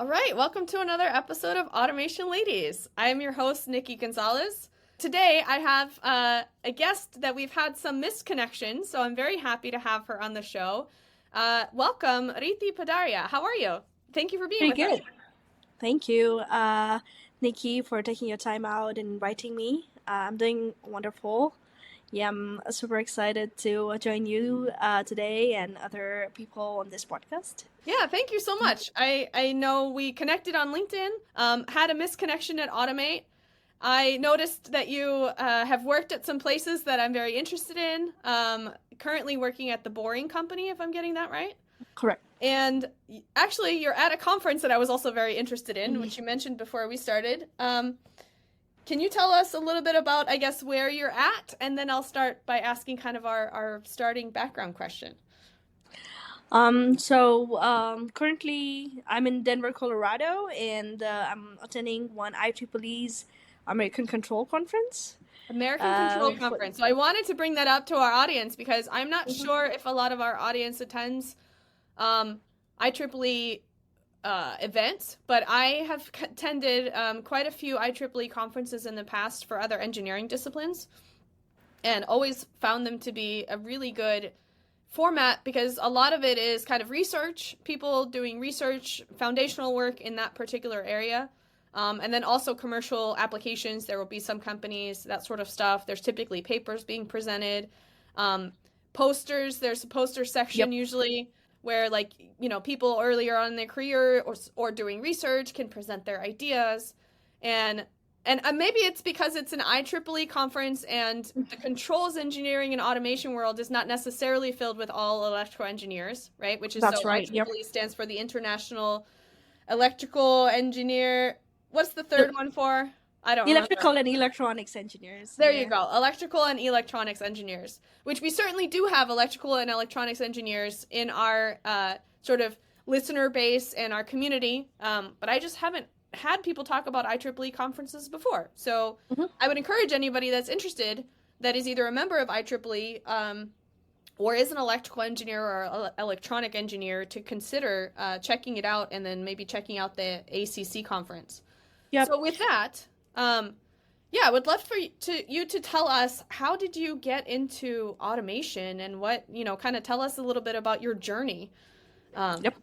All right, welcome to another episode of Automation Ladies. I am your host, Nikki Gonzalez. Today, I have a guest that we've had some misconnections, so I'm very happy to have her on the show. Welcome, Riddhi Padariya. How are you? Thank you for being Pretty with us. good. Thank you, Nikki, for taking your time out and inviting me. I'm doing wonderful. Yeah, I'm super excited to join you today and other people on this podcast. Yeah, thank you so much. I know we connected on LinkedIn, had a misconnection at Automate. I noticed that you have worked at some places that I'm very interested in. Currently working at the Boring Company, if I'm getting that right. Correct. And actually, you're at a conference that I was also very interested in, which you mentioned before we started. Can you tell us a little bit about, I guess, where you're at? And then I'll start by asking kind of our starting background question. Currently I'm in Denver, Colorado, and I'm attending one IEEE's American Control Conference. American Control Conference. So I wanted to bring that up to our audience because I'm not sure if a lot of our audience attends IEEE events, but I have attended quite a few IEEE conferences in the past for other engineering disciplines and always found them to be a really good format because a lot of it is kind of research, people doing research, foundational work in that particular area. And then also commercial applications. There will be some companies, that sort of stuff. There's typically papers being presented. Posters, there's a poster section usually where people earlier on in their career or doing research can present their ideas. And maybe it's because it's an IEEE conference and the controls engineering and automation world is not necessarily filled with all electrical engineers, right? Which is That's right. IEEE stands for the International Electrical Engineer. What's the third one for? I don't Electrical remember. and electronics engineers. There you go. Electrical and electronics engineers, which we certainly do have electrical and electronics engineers in our sort of listener base and our community. But I just haven't had people talk about IEEE conferences before. So I would encourage anybody that's interested that is either a member of IEEE or is an electrical engineer or electronic engineer to consider checking it out and then maybe checking out the ACC conference. Yep. So with that, I would love for you to tell us, how did you get into automation and what, kind of tell us a little bit about your journey. Yep.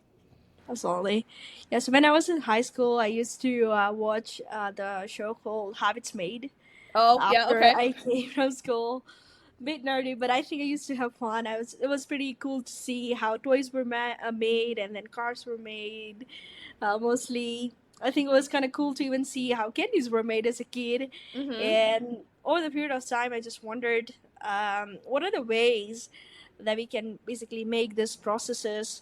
Absolutely. Yes, when I was in high school, I used to watch the show called Habits Made. Oh, yeah, okay. I came from school. Bit nerdy, but I think I used to have fun. It was pretty cool to see how toys were made and then cars were made. Mostly, I think it was kind of cool to even see how candies were made as a kid. And over the period of time, I just wondered, what are the ways that we can basically make these processes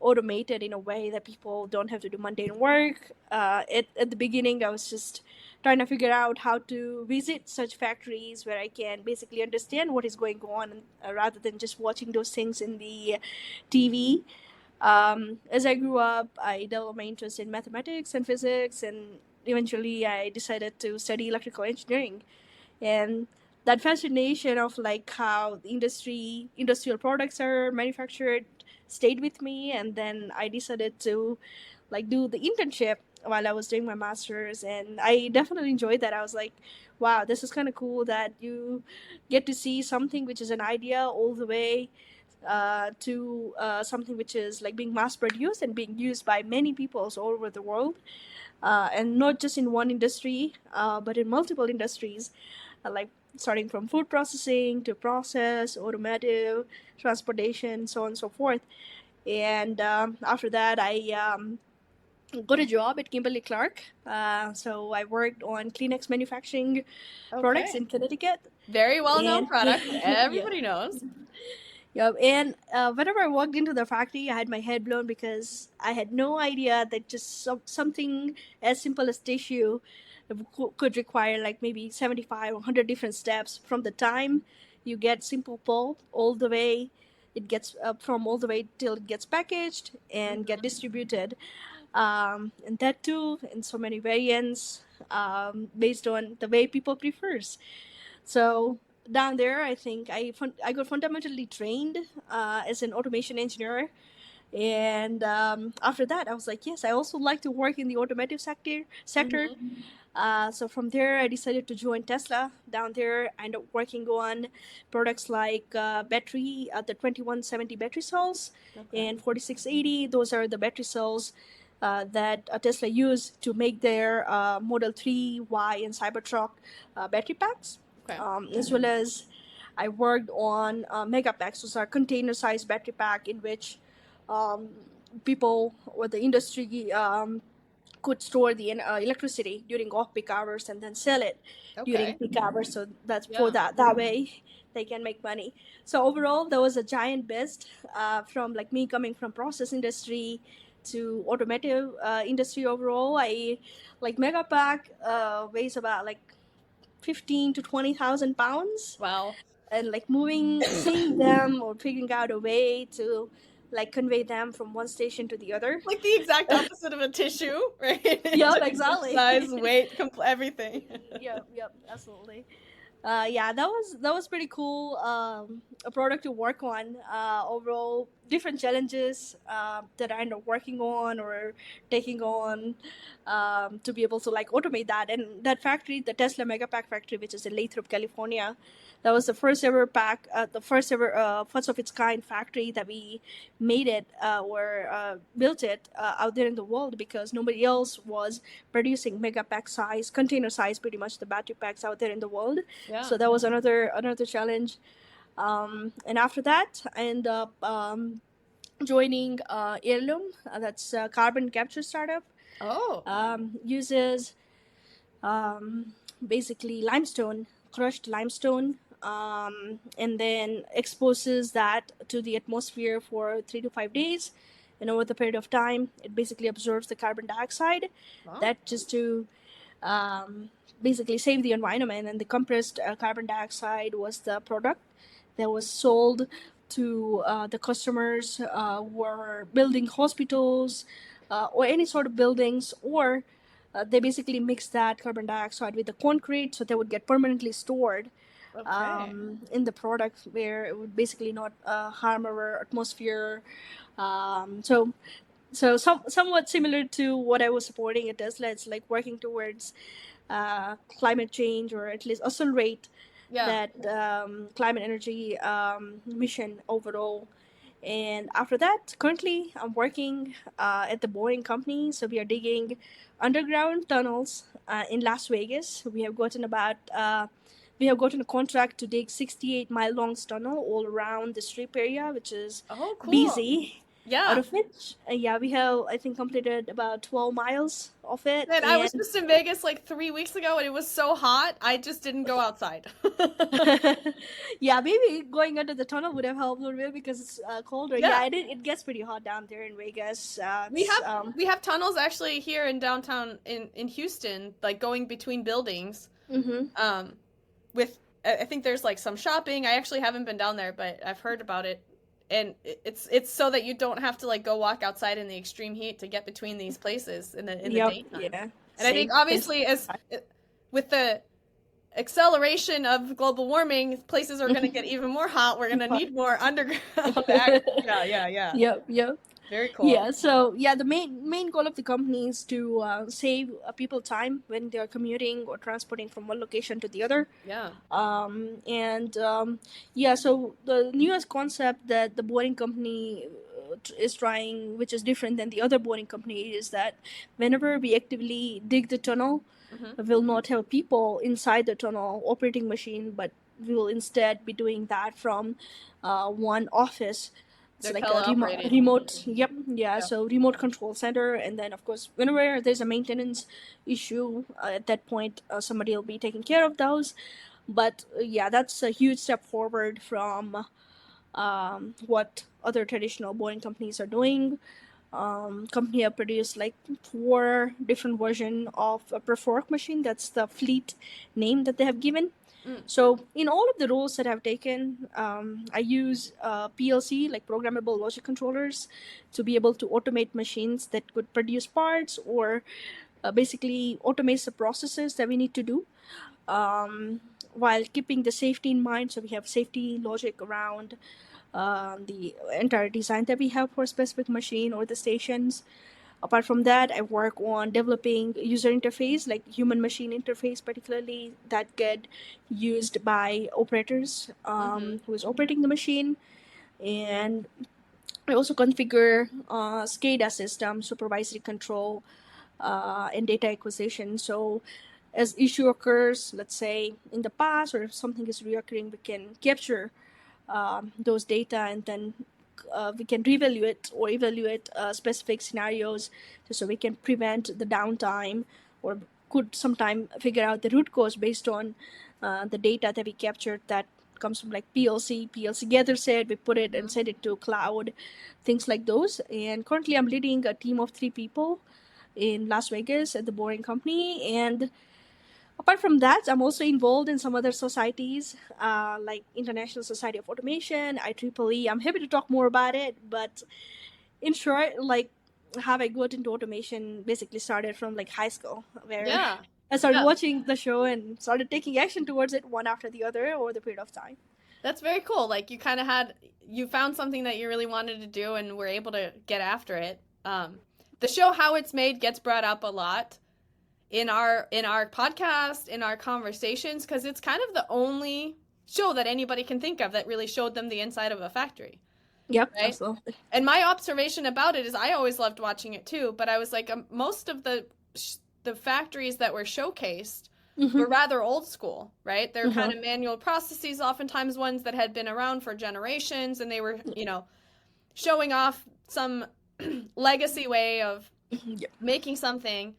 automated in a way that people don't have to do mundane work. At the beginning, I was just trying to figure out how to visit such factories where I can basically understand what is going on rather than just watching those things in the TV. As I grew up, I developed my interest in mathematics and physics, and eventually I decided to study electrical engineering. And that fascination of how industrial products are manufactured stayed with me, and then I decided to do the internship while I was doing my master's, and I definitely enjoyed that. I was like, wow, this is kind of cool that you get to see something which is an idea all the way to something which is being mass produced and being used by many people all over the world, and not just in one industry, but in multiple industries, starting from food processing to process, automotive, transportation, so on and so forth. And after that, I got a job at Kimberly-Clark. So I worked on Kleenex manufacturing products in Connecticut. Very well-known product. Everybody knows. Yep. And whenever I walked into the factory, I had my head blown because I had no idea that just something as simple as tissue could require maybe 75 or 100 different steps from the time you get simple pulp all the way it gets from all the way till it gets packaged and get distributed, and that too in so many variants, based on the way people prefers. So down there, I think I got fundamentally trained as an automation engineer, And after that, I was like, yes, I also like to work in the automotive sector. Mm-hmm. So from there, I decided to join Tesla down there. I ended up working on products like the 2170 battery cells Okay. and 4680. Those are the battery cells that Tesla used to make their Model 3, Y, and Cybertruck battery packs. Okay. As well as I worked on megapacks, those are container-sized battery pack in which um, people or the industry could store the electricity during off-peak hours and then sell it during Okay. peak hours. So that's for Yeah. that way they can make money. So overall, there was a giant best from like me coming from process industry to automotive industry. Overall, I like Megapack weighs about like 15 to 20,000 pounds, Wow. and like seeing them or figuring out a way to like convey them from one station to the other. Like the exact opposite of a tissue, right? In Yep, terms of exactly. size, weight, everything. Yep, absolutely. Yeah, that was pretty cool. A product to work on. Overall, different challenges that I end up working on or taking on to be able to like automate that. And that factory, the Tesla Megapack factory, which is in Lathrop, California, that was the first ever first of its kind factory that we made it or built it out there in the world, because nobody else was producing megapack size, container size, pretty much the battery packs out there in the world. Yeah. So that was another challenge. And after that, I ended up joining Heirloom. That's a carbon capture startup. Oh. Uses basically limestone, crushed limestone, and then exposes that to the atmosphere for 3 to 5 days. And over the period of time, it basically absorbs the carbon dioxide. Wow. That just to um, basically save the environment. And the compressed carbon dioxide was the product that was sold to the customers who were building hospitals or any sort of buildings, or they basically mixed that carbon dioxide with the concrete so they would get permanently stored Okay. in the product, where it would basically not harm our atmosphere. So somewhat similar to what I was supporting at Tesla. It's like working towards climate change, or at least accelerate Yeah. that climate energy mission overall. And after that, currently I'm working at the Boring Company. So we are digging underground tunnels in Las Vegas. We have gotten a contract to dig 68-mile long tunnel all around the Strip area, which is Oh, cool. busy. Yeah. Out of which, yeah, we have, I think, completed about 12 miles of it. Man, I was just in Vegas like 3 weeks ago, and it was so hot, I just didn't go outside. Yeah, maybe going under the tunnel would have helped a little bit because it's colder. Yeah. It gets pretty hot down there in Vegas. We have tunnels actually here in downtown in Houston, like going between buildings. Mm-hmm. With I think there's like some shopping. I actually haven't been down there, but I've heard about it. And it's so that you don't have to like go walk outside in the extreme heat to get between these places in the daytime. Yeah. And I think obviously with the acceleration of global warming, places are going to get even more hot. We're going to need more underground. Yeah. Yep. Very cool. Yeah. So the main goal of the company is to save people time when they are commuting or transporting from one location to the other. Yeah. So the newest concept that the Boring Company is trying, which is different than the other Boring Company, is that whenever we actively dig the tunnel, we'll not have people inside the tunnel operating machine, but we will instead be doing that from one office. It's like a remote. So remote control center. And then of course, whenever there's a maintenance issue at that point, somebody will be taking care of those. But that's a huge step forward from what other traditional Boring companies are doing. Company have produced like 4 different versions of a Perfork machine. That's the fleet name that they have given. So in all of the roles that I've taken, I use PLC, like programmable logic controllers, to be able to automate machines that could produce parts, or basically automate the processes that we need to do, while keeping the safety in mind. So we have safety logic around the entire design that we have for a specific machine or the stations. Apart from that, I work on developing user interface, like human machine interface, particularly that get used by operators who is operating the machine. And I also configure SCADA system, supervisory control, and data acquisition. So as issue occurs, let's say in the past, or if something is reoccurring, we can capture those data, and then we can reevaluate or evaluate specific scenarios, so we can prevent the downtime, or could sometime figure out the root cause based on the data that we captured that comes from like PLC gathers it, we put it and send it to cloud, things like those. And currently I'm leading a team of 3 people in Las Vegas at the Boring Company. And apart from that, I'm also involved in some other societies, like International Society of Automation, IEEE. I'm happy to talk more about it, but in short, like how I got into automation basically started from like high school, where I started watching the show and started taking action towards it one after the other over the period of time. That's very cool. Like you kind of you found something that you really wanted to do and were able to get after it. The show How It's Made gets brought up a lot in our podcast, in our conversations, because it's kind of the only show that anybody can think of that really showed them the inside of a factory. Yep, right? Absolutely. And my observation about it is I always loved watching it too, but I was like, most of the factories that were showcased were rather old school, right? They're kind of manual processes, oftentimes ones that had been around for generations, and they were, showing off some legacy way of making something,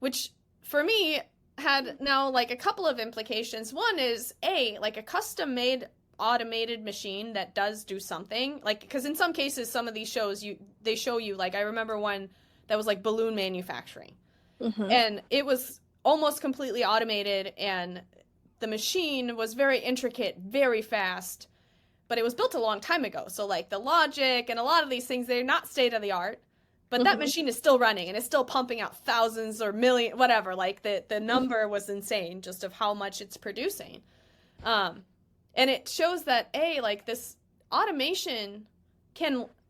which for me had now like a couple of implications. One is like a custom made automated machine that does do something, like, because in some cases some of these shows they show you, like, I remember one that was like balloon manufacturing, and it was almost completely automated, and the machine was very intricate, very fast, but it was built a long time ago, so like the logic and a lot of these things, they're not state of the art, but that machine is still running and it's still pumping out thousands or million, whatever, like the number was insane just of how much it's producing. And it shows that like this automation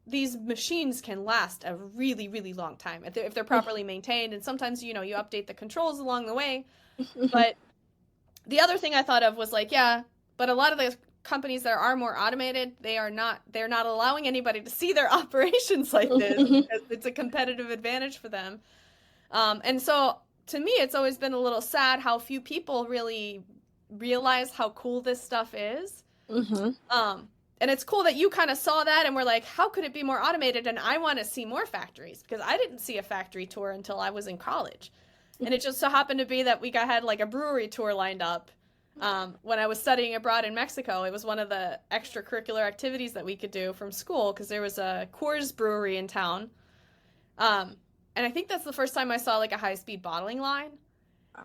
these machines can last a really, really long time if they're properly maintained. And sometimes, you update the controls along the way. But the other thing I thought of was like, but a lot of the companies that are more automated, they're not allowing anybody to see their operations like this because it's a competitive advantage for them. And so to me, it's always been a little sad how few people really realize how cool this stuff is. And it's cool that you kind of saw that and were like, how could it be more automated? And I want to see more factories, because I didn't see a factory tour until I was in college. And it just so happened to be that we had like a brewery tour lined up when I was studying abroad in Mexico. It was one of the extracurricular activities that we could do from school, because there was a Coors brewery in town. And I think that's the first time I saw like a high-speed bottling line.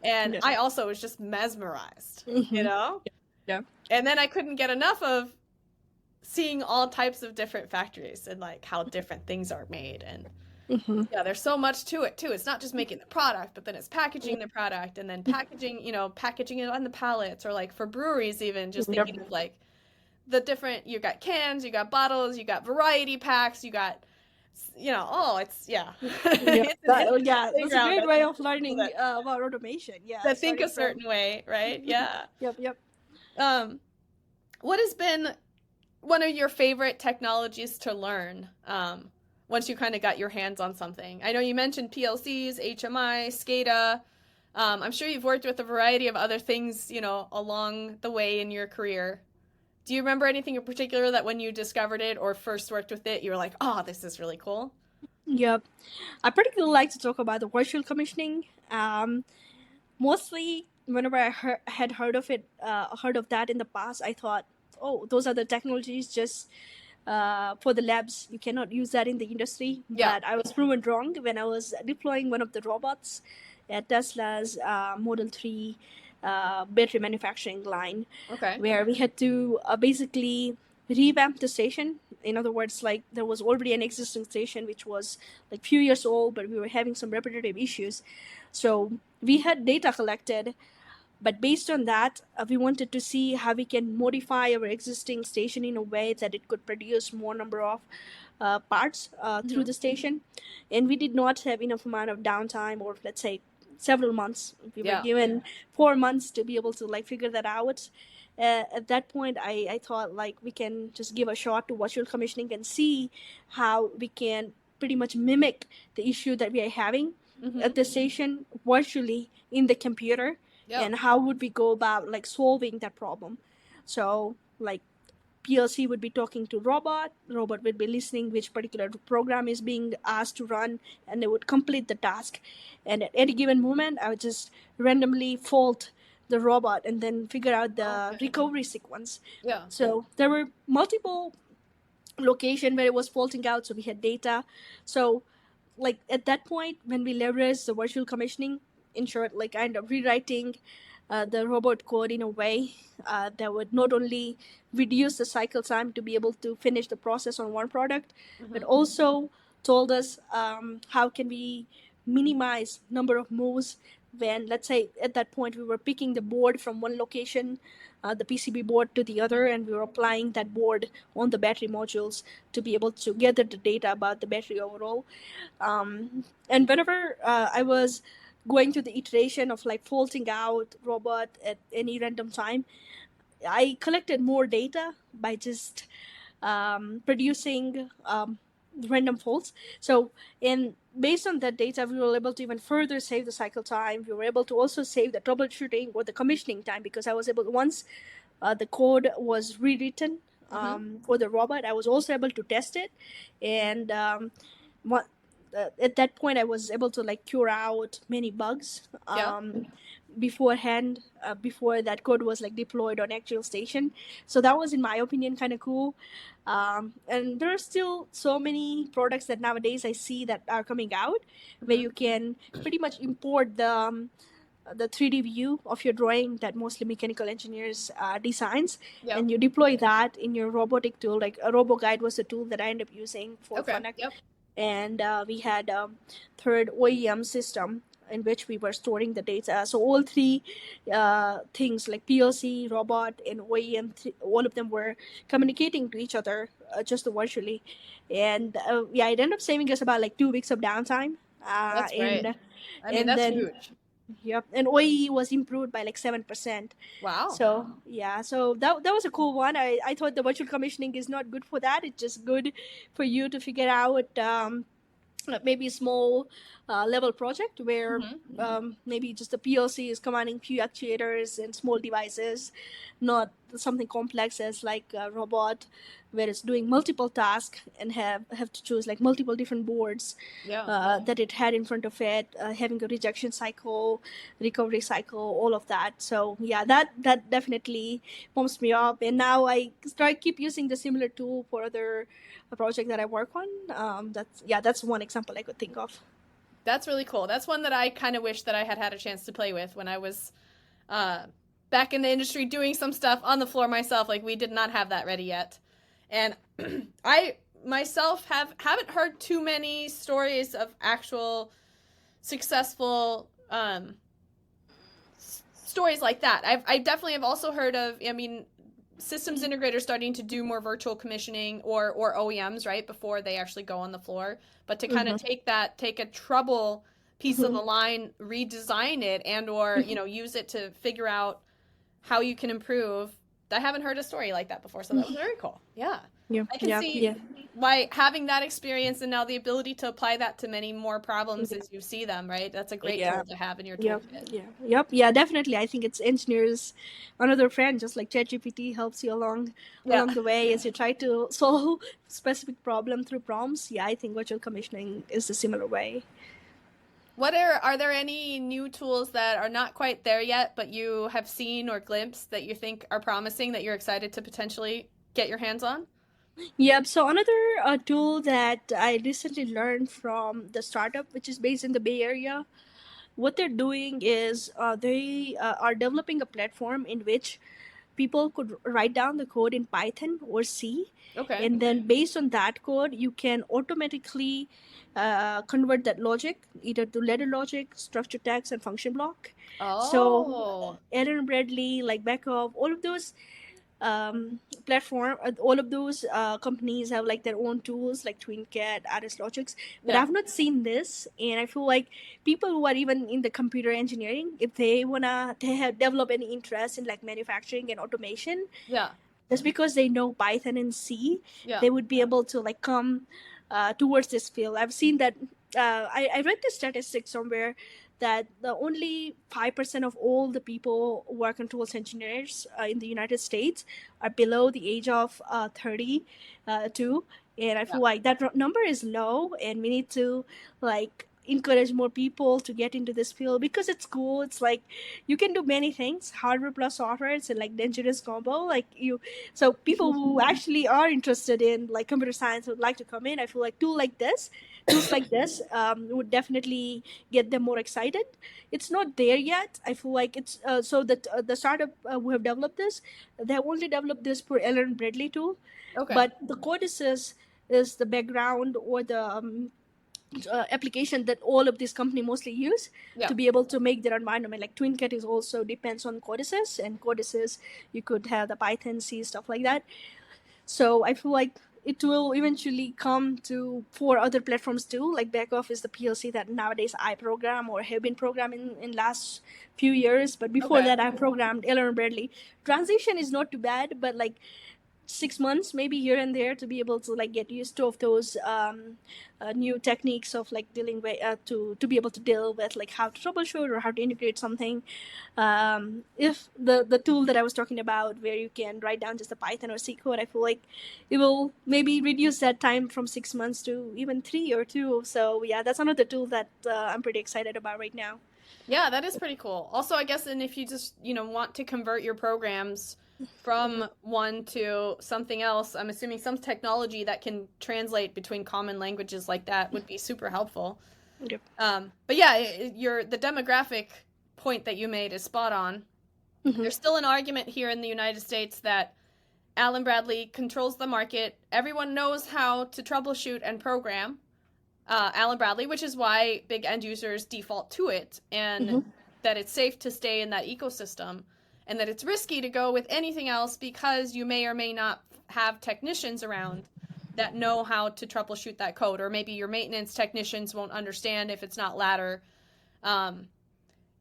And I also was just mesmerized, Yeah. And then I couldn't get enough of seeing all types of different factories and like how different things are made. And there's so much to it too. It's not just making the product, but then it's packaging the product, and then packaging it on the pallets, or like for breweries even, just thinking of like the different, you got cans, you got bottles, you got variety packs, you got it's it's a great way of learning about automation. That think a certain way, right? Yep. What has been one of your favorite technologies to learn once you kind of got your hands on something? I know you mentioned PLCs, HMI, SCADA. I'm sure you've worked with a variety of other things, along the way in your career. Do you remember anything in particular that when you discovered it or first worked with it, you were like, oh, this is really cool? Yep. I particularly like to talk about the virtual commissioning. Mostly, whenever I had heard of that in the past, I thought, oh, those are the technologies just for the labs. You cannot use that in the industry. Yeah. But I was proven wrong when I was deploying one of the robots at Tesla's Model 3 battery manufacturing line, where we had to basically revamp the station. In other words, like there was already an existing station which was like few years old, but we were having some repetitive issues. So we had data collected But based on that, we wanted to see how we can modify our existing station in a way that it could produce more number of parts through the station. And we did not have enough amount of downtime, or let's say several months. We were Yeah. given 4 months to be able to like figure that out. At that point, I thought like we can just give a shot to virtual commissioning and see how we can pretty much mimic the issue that we are having at the station virtually in the computer. Yeah. And how would we go about like solving that problem. So like PLC would be talking to robot would be listening which particular program is being asked to run, and they would complete the task. And at any given moment, I would just randomly fault the robot and then figure out the recovery sequence. Yeah. So there were multiple location where it was faulting out, so we had data. So like at that point, when we leveraged the virtual commissioning, in short, like kind of rewriting the robot code in a way that would not only reduce the cycle time to be able to finish the process on one product, but also told us how can we minimize number of moves when, let's say, at that point we were picking the board from one location, the PCB board, to the other, and we were applying that board on the battery modules to be able to gather the data about the battery overall. And whenever I was going through the iteration of like faulting out robot at any random time, I collected more data by just producing random faults. So, in based on that data, we were able to even further save the cycle time. We were able to also save the troubleshooting or the commissioning time, because I was able, once the code was rewritten for the robot, I was also able to test it. And what at that point, I was able to like cure out many bugs beforehand, before that code was like deployed on actual station. So that was, in my opinion, kind of cool. And there are still so many products that nowadays I see that are coming out where you can pretty much import the 3D view of your drawing that mostly mechanical engineers designs, and you deploy that in your robotic tool. Like a RoboGuide was the tool that I ended up using for Connect. And we had a third OEM system in which we were storing the data. So all three things like PLC, robot, and OEM, all of them were communicating to each other just virtually. And it ended up saving us about like 2 weeks of downtime. That's great. I mean, and that's then, huge. Yep, and OEE was improved by like 7%. Wow. So so that was a cool one. I thought the virtual commissioning is not good for that. It's just good for you to figure out maybe a small level project where maybe just the PLC is commanding few actuators and small devices, not something complex as like a robot where it's doing multiple tasks and have to choose like multiple different boards that it had in front of it, having a rejection cycle, recovery cycle, all of that. So that definitely pumps me up. And now I keep using the similar tool for other project that I work on. That's one example I could think of. That's really cool. That's one that I kind of wish that I had a chance to play with when I was back in the industry doing some stuff on the floor myself. Like, we did not have that ready yet. And I myself haven't heard too many stories of actual successful stories like that. I definitely have also heard of, I mean, systems integrators starting to do more virtual commissioning or OEMs, right, before they actually go on the floor. But to kind of take a trouble piece of the line, redesign it, and or use it to figure out how you can improve. I haven't heard a story like that before, so that was very cool. Yeah. I can see why having that experience and now the ability to apply that to many more problems as you see them, right? That's a great tool to have in your toolkit. Definitely. I think it's engineers, another friend, just like ChatGPT helps you along the way as you try to solve specific problem through prompts. I think virtual commissioning is a similar way. Are there any new tools that are not quite there yet, but you have seen or glimpsed that you think are promising that you're excited to potentially get your hands on? Yep. So another tool that I recently learned from the startup, which is based in the Bay Area, what they're doing is they are developing a platform in which people could write down the code in Python or C, Okay. and then based on that code, you can automatically convert that logic either to ladder logic, structured text, and function block. So Oh. Aaron Bradley, like Backup, all of those platform, all of those companies have like their own tools like TwinCat, Aris Logics, but Yeah. I've not seen this, and I feel like people who are even in the computer engineering, if they have developed any interest in like manufacturing and automation, Yeah. just because they know Python and C, Yeah. they would be able to like come towards this field. I've seen that. I read the statistic somewhere that the only 5% of all the people who are controls engineers in the United States are below the age of 32, and I Yeah. feel like that number is low, and we need to like encourage more people to get into this field because it's cool. It's like you can do many things, hardware plus software. It's a like dangerous combo. Like you, so people who actually are interested in like computer science would like to come in. I feel like tools like this would definitely get them more excited. It's not there yet. I feel like it's so that the startup who have developed this, they have only developed this for Ellen Bradley tool, Okay. but the codices is the background or the application that all of these company mostly use Yeah. to be able to make their environment. Like TwinCat is also depends on codices, and codices you could have the Python, C, stuff like that. So I feel like it will eventually come to for other platforms too. Like Backoff is the PLC that nowadays I program or have been programming in last few years. But before Okay. that, I programmed Ellen Bradley. Transition is not too bad, but like 6 months maybe here and there to be able to like get used to of those new techniques of like dealing with to be able to deal with like how to troubleshoot or how to integrate something. If the tool that I was talking about where you can write down just the Python or C code, I feel like it will maybe reduce that time from 6 months to even 3 or 2. So yeah, that's another tool that I'm pretty excited about right now. Yeah, that is pretty cool. Also, I guess, and if you just, want to convert your programs from one to something else, I'm assuming some technology that can translate between common languages like that would be super helpful. Yep. But yeah, the demographic point that you made is spot on. Mhm. There's still an argument here in the United States that Alan Bradley controls the market. Everyone knows how to troubleshoot and program Alan Bradley, which is why big end users default to it, and Mhm. that it's safe to stay in that ecosystem, and that it's risky to go with anything else because you may or may not have technicians around that know how to troubleshoot that code, or maybe your maintenance technicians won't understand if it's not ladder. Um,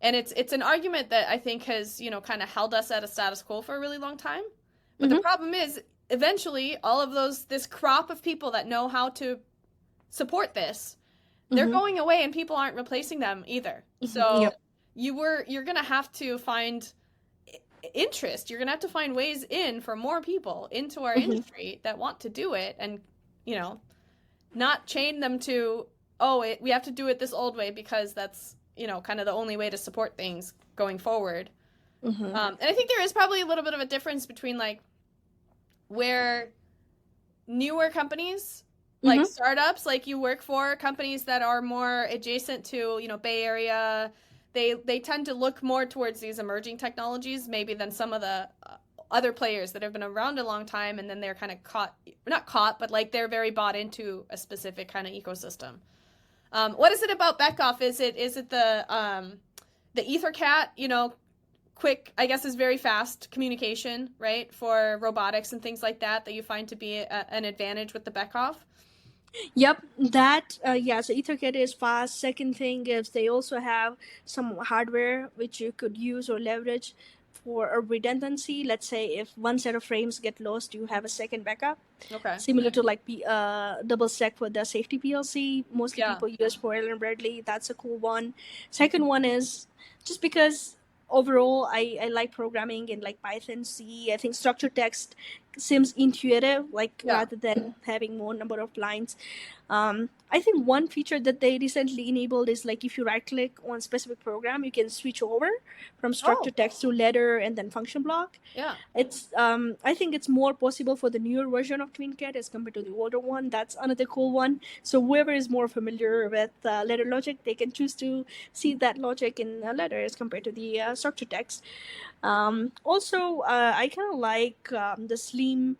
and it's an argument that I think has kind of held us at a status quo for a really long time. But the Mhm. problem is, eventually, all of this crop of people that know how to support this, they're Mhm. going away, and people aren't replacing them either. Mhm. So Yep. you're gonna have to find interest. You're gonna have to find ways in for more people into our Mhm. industry that want to do it, and not chain them to we have to do it this old way because that's kind of the only way to support things going forward. Mhm. And I think there is probably a little bit of a difference between like where newer companies, like Mhm. startups, like you work for, companies that are more adjacent to Bay Area, they tend to look more towards these emerging technologies maybe than some of the other players that have been around a long time, and then they're kind of not caught, but like they're very bought into a specific kind of ecosystem. What is it about Beckoff? Is it the EtherCAT? Quick, I guess, is very fast communication, right, for robotics and things like that you find to be an advantage with the Beckoff? Yep, that yeah. So EtherCAT is fast. Second thing is they also have some hardware which you could use or leverage for a redundancy. Let's say if one set of frames get lost, you have a second backup. Okay. Similar to like double stack for the safety PLC. Mostly Yeah. people use for Allen Bradley. That's a cool one. Second one is just because overall I like programming in like Python, C. I think structured text seems intuitive, like Yeah. rather than having more number of lines. I think one feature that they recently enabled is like if you right click on specific program, you can switch over from structured text to letter and then function block. Yeah. It's I think it's more possible for the newer version of TwinCat as compared to the older one. That's another cool one. So whoever is more familiar with letter logic, they can choose to see that logic in a letter as compared to the structured text. Also, I kind of like the slim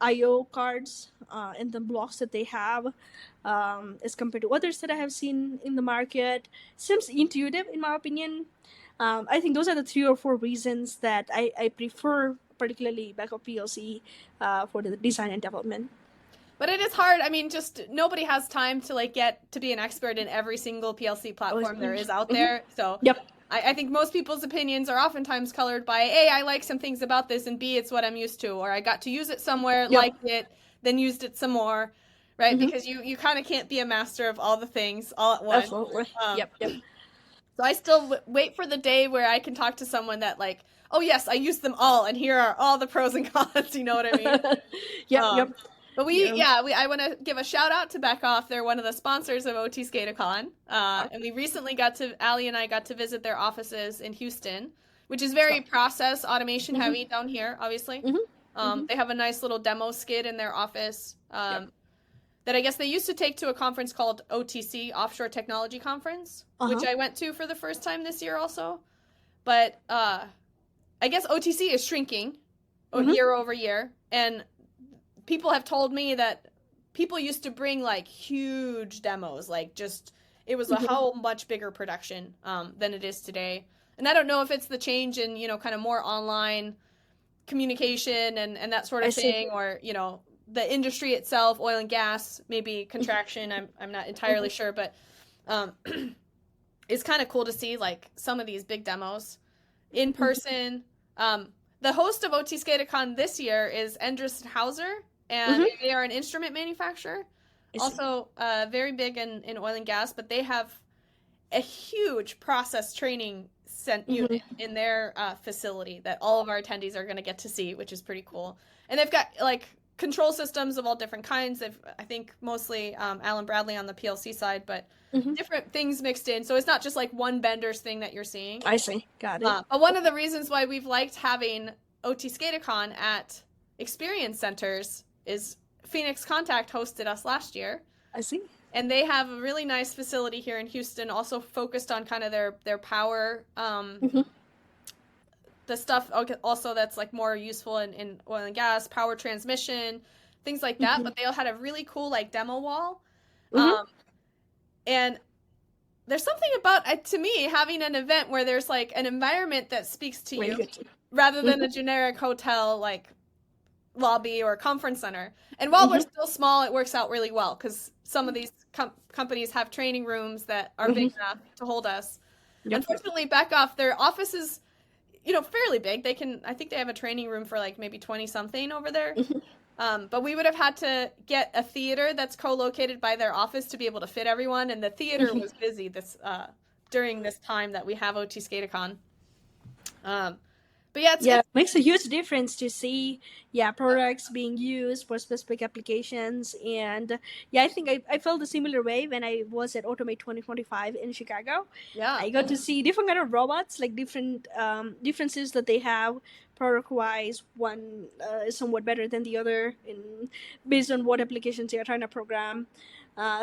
IO cards and the blocks that they have as compared to others that I have seen in the market. Seems intuitive in my opinion. I think those are the 3 or 4 reasons that I prefer particularly backup PLC for the design and development. But it is hard. I mean, just nobody has time to like get to be an expert in every single PLC platform there is out there. So Yep. I think most people's opinions are oftentimes colored by A, I like some things about this, and B, it's what I'm used to, or I got to use it somewhere, liked it, then used it some more, right? Because you kind of can't be a master of all the things all at once. Absolutely. Yep. So I still wait for the day where I can talk to someone that like, oh yes, I use them all, and here are all the pros and cons. You know what I mean? Yep. But I want to give a shout out to Beckoff. They're one of the sponsors of OT SCADACon. And we recently Allie and I got to visit their offices in Houston, which is very process automation heavy down here, obviously. They have a nice little demo skid in their office that I guess they used to take to a conference called OTC, Offshore Technology Conference, which I went to for the first time this year also. But I guess OTC is shrinking year over year. And people have told me that people used to bring like huge demos, like just it was a whole much bigger production than it is today. And I don't know if it's the change in, kind of more online communication and that sort of thing, or, the industry itself, oil and gas, maybe contraction. I'm not entirely sure, but it's kind of cool to see like some of these big demos in person. The host of OT SCADACon this year is Endress Hauser, and they are an instrument manufacturer, also very big in oil and gas, but they have a huge process training unit in their facility that all of our attendees are going to get to see, which is pretty cool. And they've got like control systems of all different kinds. I think mostly Alan Bradley on the PLC side, but different things mixed in. So it's not just like one Bender's thing that you're seeing. I see. Got it. But one of the reasons why we've liked having OT SCADACon at experience centers is Phoenix Contact hosted us last year. I see. And they have a really nice facility here in Houston, also focused on kind of their power, the stuff also that's like more useful in oil and gas, power transmission, things like that. But they all had a really cool like demo wall. And there's something about, to me, having an event where there's like an environment that speaks to you rather than a generic hotel like lobby or conference center. And while we're still small, it works out really well because some of these companies have training rooms that are big enough to hold us. Unfortunately, Beckoff, their office is, fairly big. I think they have a training room for like maybe 20 something over there. But we would have had to get a theater that's co-located by their office to be able to fit everyone. And the theater was busy during this time that we have OT SCADACon. But it makes a huge difference to see products being used for specific applications. And I think I felt a similar way when I was at Automate 2025 in Chicago. I got to see different kind of robots, like different differences that they have product wise. One is somewhat better than the other based on what applications they are trying to program.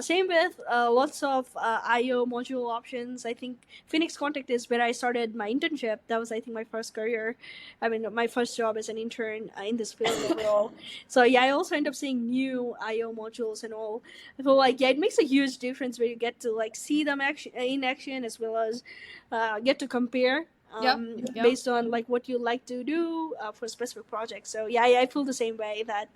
Same with lots of I/O module options. I think Phoenix Contact is where I started my internship. That was, I think, my first career. I mean, my first job as an intern in this field overall. So I also end up seeing new I/O modules and all. I feel like it makes a huge difference where you get to like see them in action as well as get to compare. Based on like what you like to do for specific projects. So I feel the same way that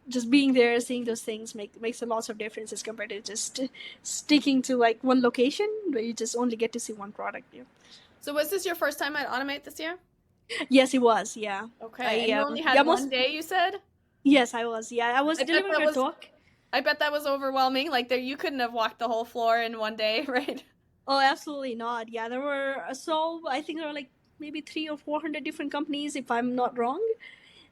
just being there, seeing those things makes a lot of differences compared to just sticking to like one location where you just only get to see one product. So was this your first time at Automate this year? Yes, it was. Yeah. Okay. And you only had one day, you said? Yes, I was. Yeah, I was delivering a talk. I bet that was overwhelming. Like you couldn't have walked the whole floor in one day, right? Oh, absolutely not. Yeah, there were I think there were like maybe 300 or 400 different companies, if I'm not wrong.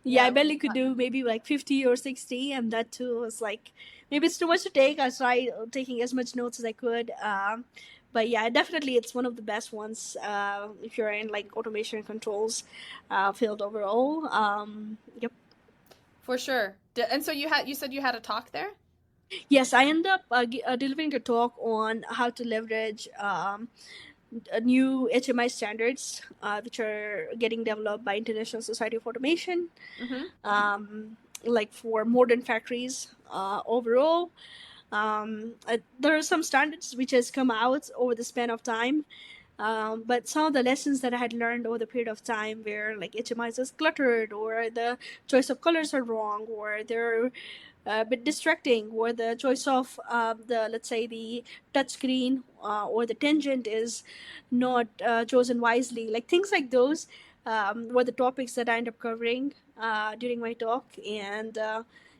Yeah, I Yeah. barely could do maybe like 50 or 60, and that too was like maybe it's too much to take. I tried taking as much notes as I could. But yeah, definitely it's one of the best ones if you're in like automation and controls field overall. Yep. For sure. And so you said you had a talk there? Yes, I end up delivering a talk on how to leverage new HMI standards, which are getting developed by International Society of Automation, Mm-hmm. like for modern factories overall. There are some standards which has come out over the span of time, but some of the lessons that I had learned over the period of time where like HMIs is cluttered, or the choice of colors are wrong, or they're a bit distracting, or the choice of the, let's say, the touchscreen or the tangent is not chosen wisely. Like things like those were the topics that I ended up covering during my talk, and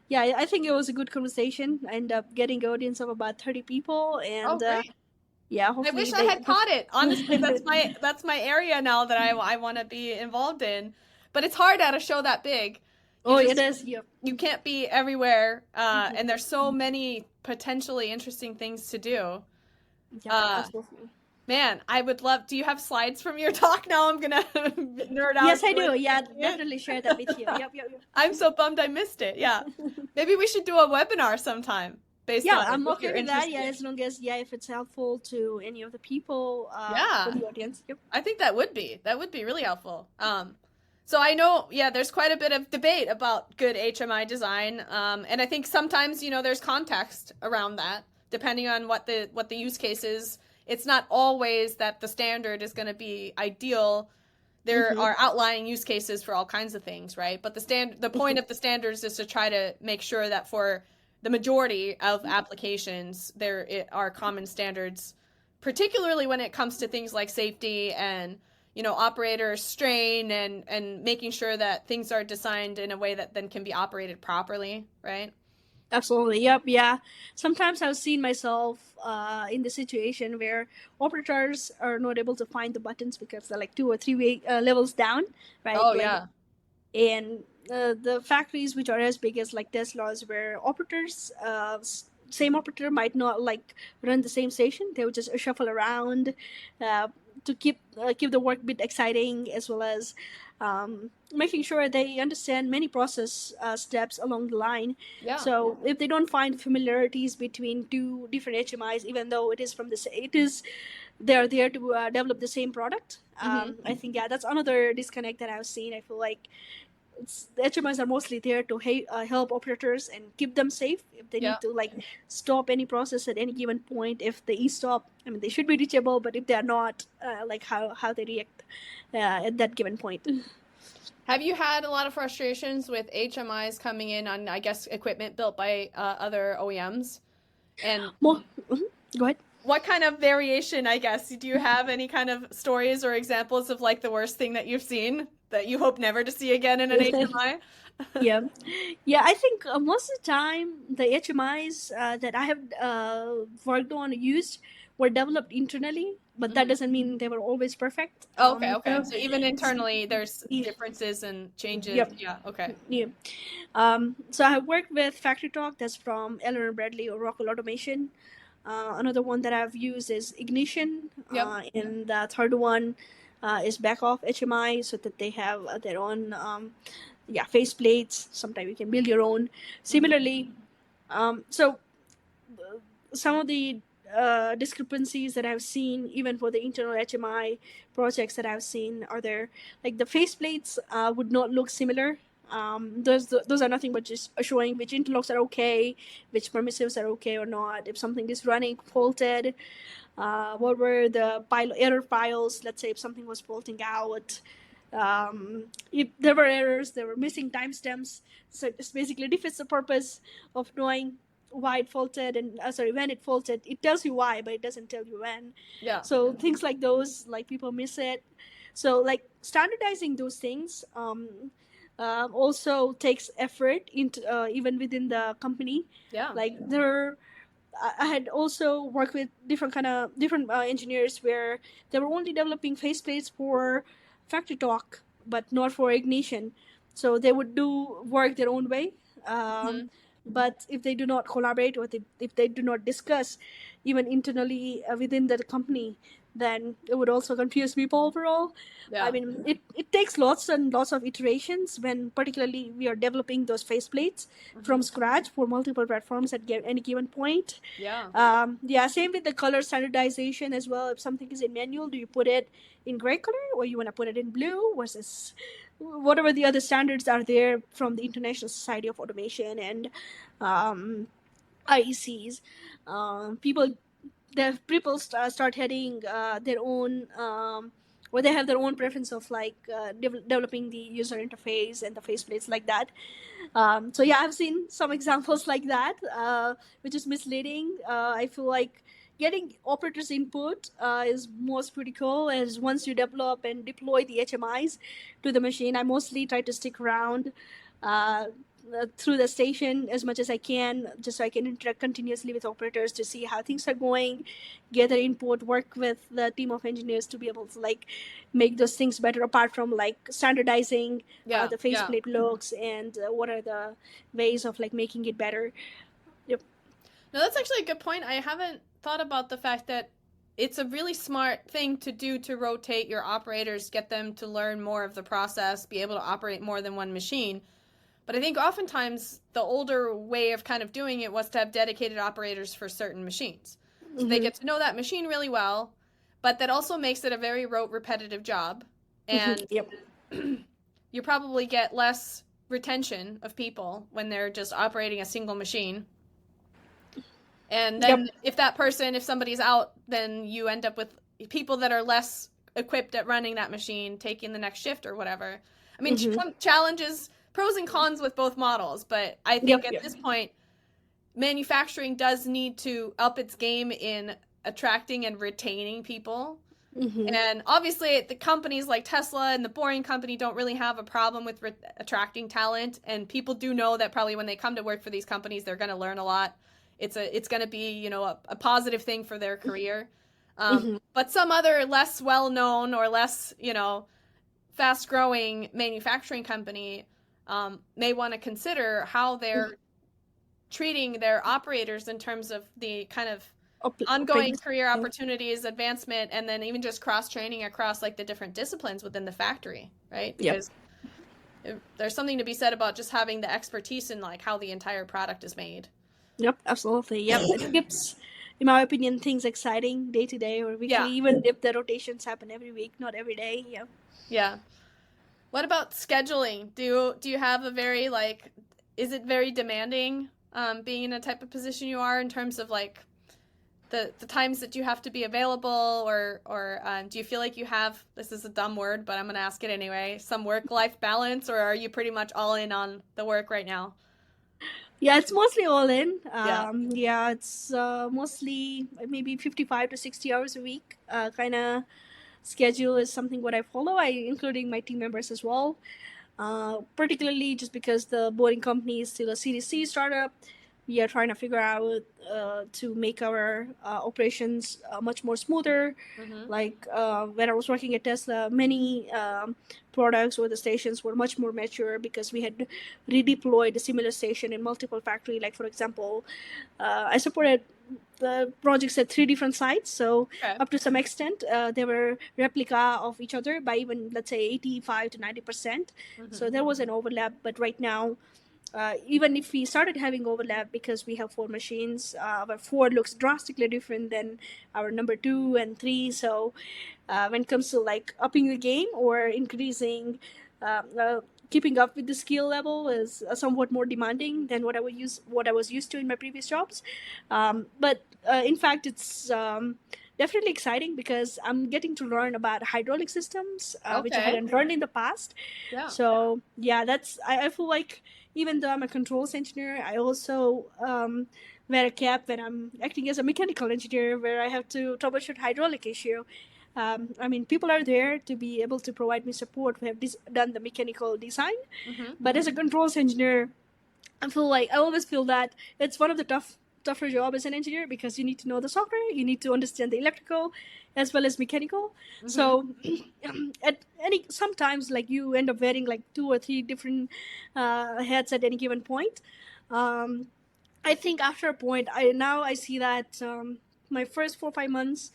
yeah, I think it was a good conversation. I ended up getting an audience of about 30 people, Oh, and great. yeah, I hopefully wish I they. had caught it. Honestly, that's my area now that I want to be involved in. But it's hard at a show that big. You Oh, it just is. Yep. you can't be everywhere, Mhm. and there's so many potentially interesting things to do. Yep, Uh, absolutely. Man, I would love. Do you have slides from your talk now? I'm gonna nerd out Yes, I to do. Yeah, it. definitely share that with you. Yep, yep, I'm so bummed I missed it. Yeah, yep. maybe we should do a webinar sometime based Yeah, on it I'm if okay you're with that. Yeah, interested. as long as, yeah, if it's helpful to any of the people for Yeah. the audience. Yep. I think that would be really helpful. So I know, yeah, there's quite a bit of debate about good HMI design, and I think sometimes there's context around that depending on what the use case is. It's not always that the standard is going to be ideal. There Mm-hmm. are outlying use cases for all kinds of things, right? But the point of the standards is to try to make sure that for the majority of applications there are common standards, particularly when it comes to things like safety and operator strain and making sure that things are designed in a way that then can be operated properly, right? Absolutely. Yep. Yeah. Sometimes I've seen myself in the situation where operators are not able to find the buttons because they're like two or three levels down, right? Oh Like, yeah. and the factories which are as big as like Tesla's, where operators, same operator might not like run the same station. They would just shuffle around uh, to keep the work bit exciting, as well as making sure they understand many process steps along the line. Yeah. So if they don't find familiarities between two different HMIs, even though it is from it is they're there to develop the same product. Mm-hmm. I think, yeah, that's another disconnect that I've seen. I feel like the HMIs are mostly there to help operators and keep them safe. If they Yeah. need to like stop any process at any given point, if they stop, I mean, they should be reachable. But if they are not, like how they react at that given point. Have you had a lot of frustrations with HMIs coming in on, I guess, equipment built by other OEMs? And More, go ahead. what kind of variation, I guess, do you have any kind of stories or examples of like the worst thing that you've seen that you hope never to see again in an HMI? Yeah, yeah. I think most of the time the HMIs that I have worked on used were developed internally, but that Mhm. doesn't mean they were always perfect. Oh, okay, okay. So even internally, there's Yeah, differences and changes. yep. Yeah, okay. Yeah. So I have worked with Factory Talk, that's from Eleanor Bradley or Rockwell Automation. Another one that I've used is Ignition, Yep. and the third one is Back Off HMI, so that they have their own face plates. Sometimes you can build your own. Mhm. Similarly, so some of the discrepancies that I've seen, even for the internal HMI projects that I've seen, are there like the faceplates would not look similar. Those are nothing but just showing which interlocks are okay, which permissives are okay or not. If something is running faulted, what were the error files? Let's say if something was faulting out. If there were errors, there were missing timestamps. So it basically defeats the purpose of knowing why it faulted and when it faulted. It tells you why, but it doesn't tell you when. Yeah. So things like those, like people miss it. So like standardizing those things also takes effort into even within the company. Yeah. Like I had also worked with different engineers where they were only developing faceplates for factory talk, but not for ignition. So they would do work their own way. Mm-hmm. But if they do not collaborate, or if they do not discuss even internally within the company, then it would also confuse people overall. I Yeah. mean, it takes lots and lots of iterations when particularly we are developing those faceplates from Mm-hmm. scratch for multiple platforms at any given point. Yeah. Yeah, same with the color standardization as well. If something is in manual, do you put it in gray color, or you want to put it in blue, versus whatever the other standards are there from the International Society of Automation and um, IECs. People, the people start heading their own. Or they have their own preference of like developing the user interface and the faceplates like that. So yeah, I've seen some examples like that, which is misleading. I feel like getting operators input is most critical, as once you develop and deploy the HMIs to the machine, I mostly try to stick around uh, through the station as much as I can, just so I can interact continuously with operators to see how things are going, get their input, work with the team of engineers to be able to like make those things better, apart from like standardizing Yeah. the Yeah. faceplate looks and what are the ways of like making it better. Yep. No, that's actually a good point. I haven't thought about the fact that it's a really smart thing to do to rotate your operators, get them to learn more of the process, be able to operate more than one machine. But I think oftentimes the older way of kind of doing it was to have dedicated operators for certain machines. So they get to know that machine really well, but that also makes it a very rote, repetitive job. And Yep. you probably get less retention of people when they're just operating a single machine. And then if somebody's out, then you end up with people that are less equipped at running that machine, taking the next shift or whatever. I mean, challenges, pros and cons with both models, but I think at this point, manufacturing does need to up its game in attracting and retaining people. And obviously, the companies like Tesla and the Boring Company don't really have a problem with attracting talent, and people do know that probably when they come to work for these companies, they're going to learn a lot. It's going to be a positive thing for their career. But some other less well known or less fast growing manufacturing company may want to consider how they're treating their operators in terms of the kind of ongoing career opportunities, advancement, and then even just cross training across like the different disciplines within the factory, right? Because there's something to be said about just having the expertise in like how the entire product is made. Yep, absolutely. Yep, it keeps, in my opinion, things exciting day to day or weekly, even if the rotations happen every week, not every day. Yeah. Yeah. What about scheduling? Do you have a very is it very demanding being in a type of position you are in terms of like the times that you have to be available, or do you feel like you have, this is a dumb word, but I'm going to ask it anyway, some work-life balance, or are you pretty much all in on the work right now? Yeah, it's mostly all in. Yeah, it's mostly maybe 55 to 60 hours a week kind of schedule is something what I follow, including my team members as well. Particularly just because the boarding company is still a Series C startup. We are trying to figure out to make our operations much more smoother. Like when I was working at Tesla, many products or the stations were much more mature because we had redeployed a similar station in multiple factory. Like for example, I supported the projects at 3 different sites, so up to some extent they were replica of each other by even, let's say, 85 to 90%. So there was an overlap, but right now even if we started having overlap, because we have 4 machines, our 4 looks drastically different than our number 2 and 3. So when it comes to like upping the game or increasing keeping up with the skill level is somewhat more demanding than what I was used to in my previous jobs. But in fact, it's definitely exciting because I'm getting to learn about hydraulic systems, which I hadn't learned in the past. So yeah, I feel like even though I'm a controls engineer, I also wear a cap when I'm acting as a mechanical engineer, where I have to troubleshoot hydraulic issue. I mean, people are there to be able to provide me support who have done the mechanical design. But as a controls engineer, I always feel that it's one of the tougher job as an engineer because you need to know the software, you need to understand the electrical as well as mechanical. Mm-hmm. So sometimes like you end up wearing like 2 or 3 different hats at any given point. I think after a point, I see that my first 4 or 5 months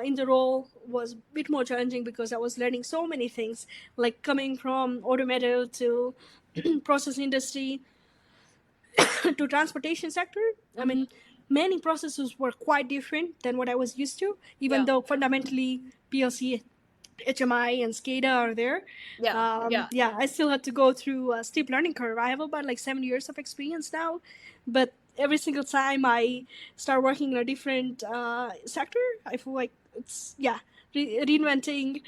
in the role was a bit more challenging because I was learning so many things, like coming from automotive to process industry to transportation sector. Mm-hmm. I mean, many processes were quite different than what I was used to, even though fundamentally PLC, HMI, and SCADA are there. I still had to go through a steep learning curve. I have about like 7 years of experience now, but every single time I start working in a different sector, I feel like it's reinventing,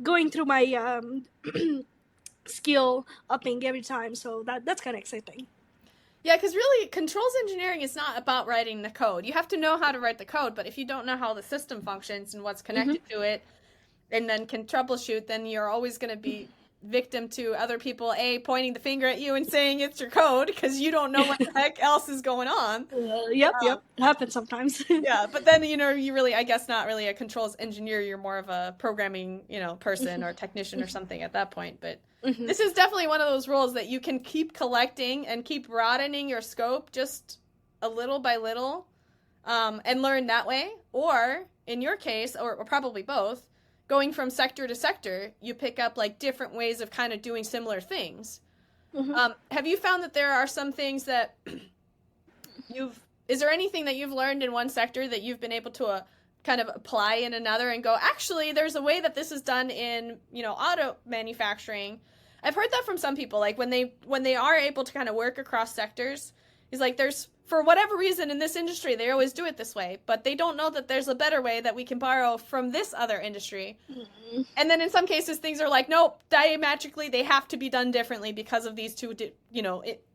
going through my skill upping every time. So that's kind of exciting. Yeah, because really, controls engineering is not about writing the code. You have to know how to write the code, but if you don't know how the system functions and what's connected to it, and then can troubleshoot, then you're always going to be victim to other people, pointing the finger at you and saying it's your code because you don't know what the heck else is going on. Yep. It happens sometimes. Yeah, but then, you really, I guess, not really a controls engineer. You're more of a programming, person or technician or something at that point. But this is definitely one of those roles that you can keep collecting and keep broadening your scope just a little by little, and learn that way. Or, in your case, or probably both, going from sector to sector, you pick up like different ways of kind of doing similar things. Have you found that there are some things that is there anything that you've learned in one sector that you've been able to kind of apply in another and go, actually, there's a way that this is done in, auto manufacturing? I've heard that from some people, like when they are able to kind of work across sectors, it's like there's, for whatever reason in this industry, they always do it this way, but they don't know that there's a better way that we can borrow from this other industry. And then in some cases, things are like, nope, diametrically, they have to be done differently because of these two,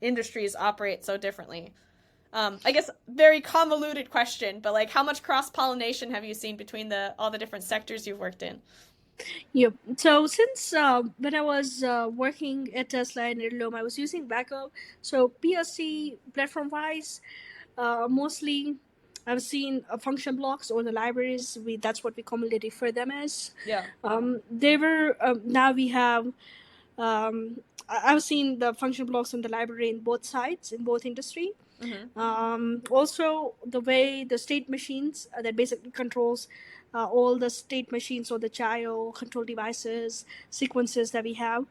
industries operate so differently. I guess very convoluted question, but like how much cross-pollination have you seen between all the different sectors you've worked in? Yep. So since when I was working at Tesla and Idlum, I was using backup. So PLC platform-wise, mostly I've seen function blocks or the libraries. That's what we commonly refer them as. Yeah. They were now we have. I've seen the function blocks in the library in both sides, in both industry. Also, the way the state machines that basically controls all the state machines or the child control devices, sequences that we have.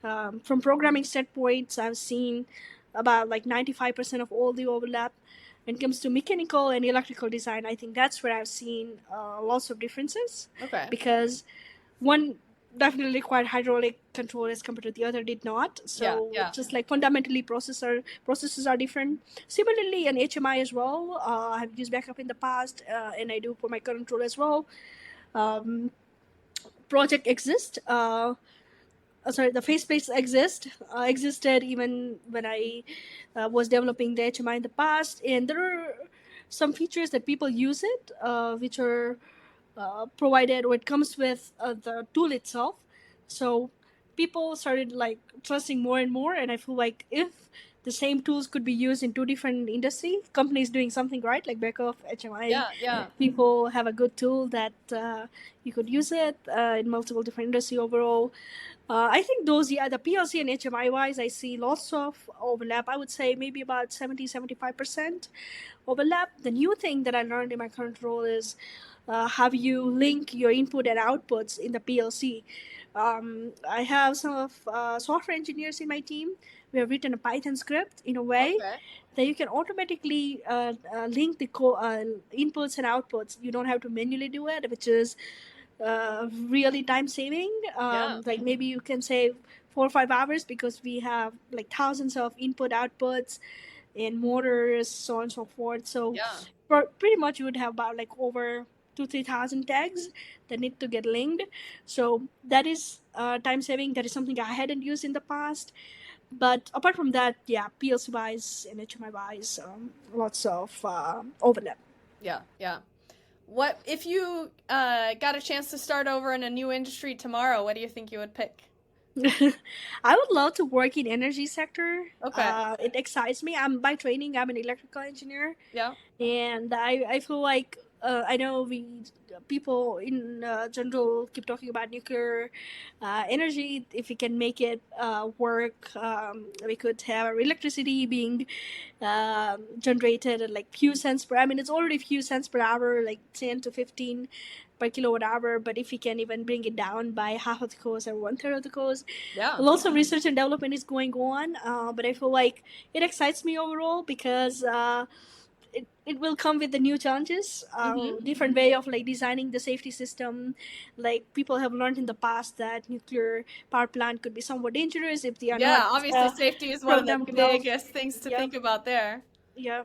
From programming set points, I've seen about like 95% of all the overlap. When it comes to mechanical and electrical design, I think that's where I've seen lots of differences. Okay. Because one definitely required hydraulic control as compared to the other did not. So just like fundamentally processes are different. Similarly, in HMI as well, I've used backup in the past, and I do for my current role as well. Project Exist. The faceplates existed even when I was developing the HMI in the past, and there are some features that people use it, which are provided, or it comes with the tool itself. So people started like trusting more and more, and I feel like if the same tools could be used in 2 different industry companies doing something right, like backup, HMI, people have a good tool that you could use it in multiple different industry overall. I think those, the PLC and HMI wise, I see lots of overlap. I would say maybe about 70-75% overlap. The new thing that I learned in my current role is how you link your input and outputs in the PLC. I have some of software engineers in my team. We have written a Python script in a way that you can automatically link the inputs and outputs. You don't have to manually do it, which is really time saving. Like maybe you can save 4 or 5 hours because we have like thousands of input outputs and motors, so on and so forth. So pretty much you would have about like over 2,000-3,000 tags that need to get linked. So that is time saving. That is something I hadn't used in the past. But apart from that, PLC wise and HMI wise, lots of overlap. Yeah. What if you got a chance to start over in a new industry tomorrow? What do you think you would pick? I would love to work in energy sector. Okay. It excites me. I'm by training. I'm an electrical engineer, Yeah. and I feel like I know we people in general keep talking about nuclear energy. If we can make it work, we could have our electricity being generated at like few cents per. I mean, it's already few cents per hour, like 10 to 15 per kilowatt hour. But if we can even bring it down by half of the cost or one third of the cost, Yeah. lots of research and development is going on. But I feel like it excites me overall because it will come with the new challenges, Mm-hmm. different way of like designing the safety system. Like people have learned in the past that nuclear power plant could be somewhat dangerous if they are not Yeah, obviously safety is one of the programmed well. biggest things to Yeah, think about there. yeah.